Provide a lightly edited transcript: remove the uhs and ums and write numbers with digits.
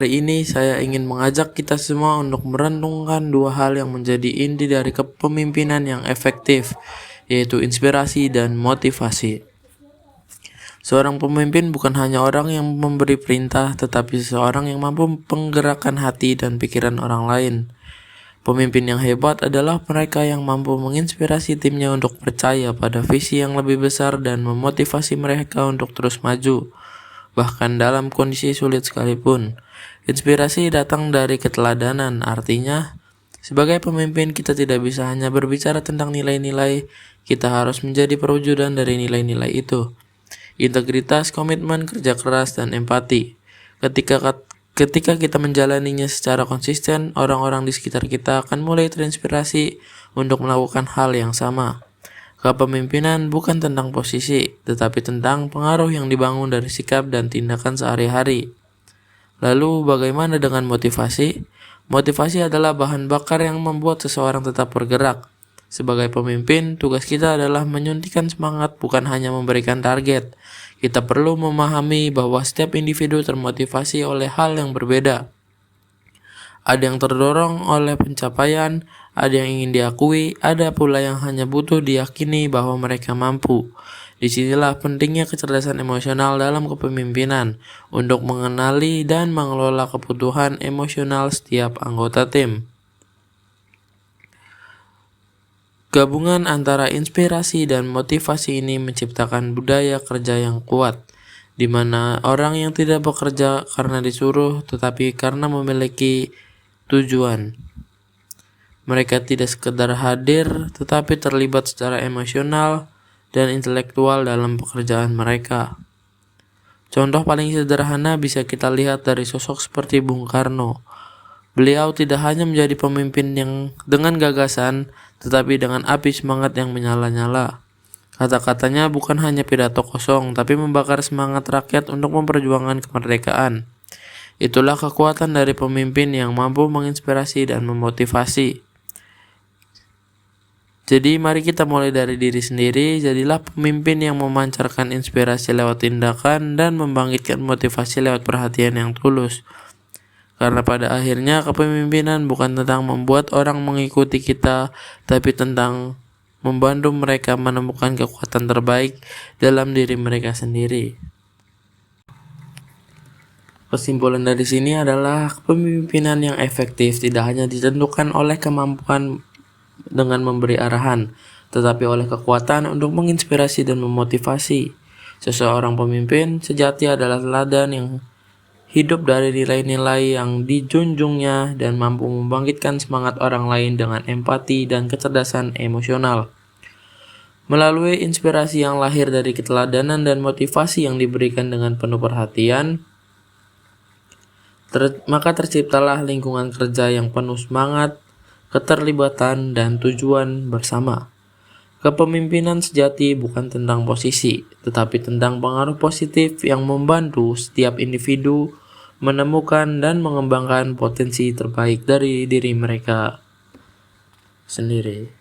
Hari ini saya ingin mengajak kita semua untuk merenungkan dua hal yang menjadi inti dari kepemimpinan yang efektif, yaitu inspirasi dan motivasi. Seorang pemimpin bukan hanya orang yang memberi perintah, tetapi seseorang yang mampu menggerakkan hati dan pikiran orang lain. Pemimpin yang hebat adalah mereka yang mampu menginspirasi timnya untuk percaya pada visi yang lebih besar dan memotivasi mereka untuk terus maju, bahkan dalam kondisi sulit sekalipun. Inspirasi datang dari keteladanan, artinya sebagai pemimpin kita tidak bisa hanya berbicara tentang nilai-nilai, kita harus menjadi perwujudan dari nilai-nilai itu. Integritas, komitmen, kerja keras, dan empati. Ketika kita menjalaninya secara konsisten, orang-orang di sekitar kita akan mulai terinspirasi untuk melakukan hal yang sama. Kepemimpinan bukan tentang posisi, tetapi tentang pengaruh yang dibangun dari sikap dan tindakan sehari-hari. Lalu bagaimana dengan motivasi? Motivasi adalah bahan bakar yang membuat seseorang tetap bergerak. Sebagai pemimpin, tugas kita adalah menyuntikkan semangat, bukan hanya memberikan target. Kita perlu memahami bahwa setiap individu termotivasi oleh hal yang berbeda. Ada yang terdorong oleh pencapaian, ada yang ingin diakui, ada pula yang hanya butuh diyakini bahwa mereka mampu. Disinilah pentingnya kecerdasan emosional dalam kepemimpinan untuk mengenali dan mengelola kebutuhan emosional setiap anggota tim. Gabungan antara inspirasi dan motivasi ini menciptakan budaya kerja yang kuat, di mana orang yang tidak bekerja karena disuruh, tetapi karena memiliki tujuan. Mereka tidak sekedar hadir, tetapi terlibat secara emosional dan intelektual dalam pekerjaan mereka. Contoh paling sederhana bisa kita lihat dari sosok seperti Bung Karno. Beliau tidak hanya menjadi pemimpin yang dengan gagasan, tetapi dengan api semangat yang menyala-nyala. Kata-katanya bukan hanya pidato kosong, tapi membakar semangat rakyat untuk memperjuangkan kemerdekaan. Itulah kekuatan dari pemimpin yang mampu menginspirasi dan memotivasi. Jadi mari kita mulai dari diri sendiri, jadilah pemimpin yang memancarkan inspirasi lewat tindakan dan membangkitkan motivasi lewat perhatian yang tulus. Karena pada akhirnya kepemimpinan bukan tentang membuat orang mengikuti kita, tapi tentang membantu mereka menemukan kekuatan terbaik dalam diri mereka sendiri. Kesimpulan dari sini adalah kepemimpinan yang efektif tidak hanya ditentukan oleh kemampuan dengan memberi arahan, tetapi oleh kekuatan untuk menginspirasi dan memotivasi. Seseorang pemimpin sejati adalah teladan yang hidup dari nilai-nilai yang dijunjungnya dan mampu membangkitkan semangat orang lain dengan empati dan kecerdasan emosional. Melalui inspirasi yang lahir dari keteladanan dan motivasi yang diberikan dengan penuh perhatian, maka terciptalah lingkungan kerja yang penuh semangat, keterlibatan, dan tujuan bersama. Kepemimpinan sejati bukan tentang posisi, tetapi tentang pengaruh positif yang membantu setiap individu menemukan dan mengembangkan potensi terbaik dari diri mereka sendiri.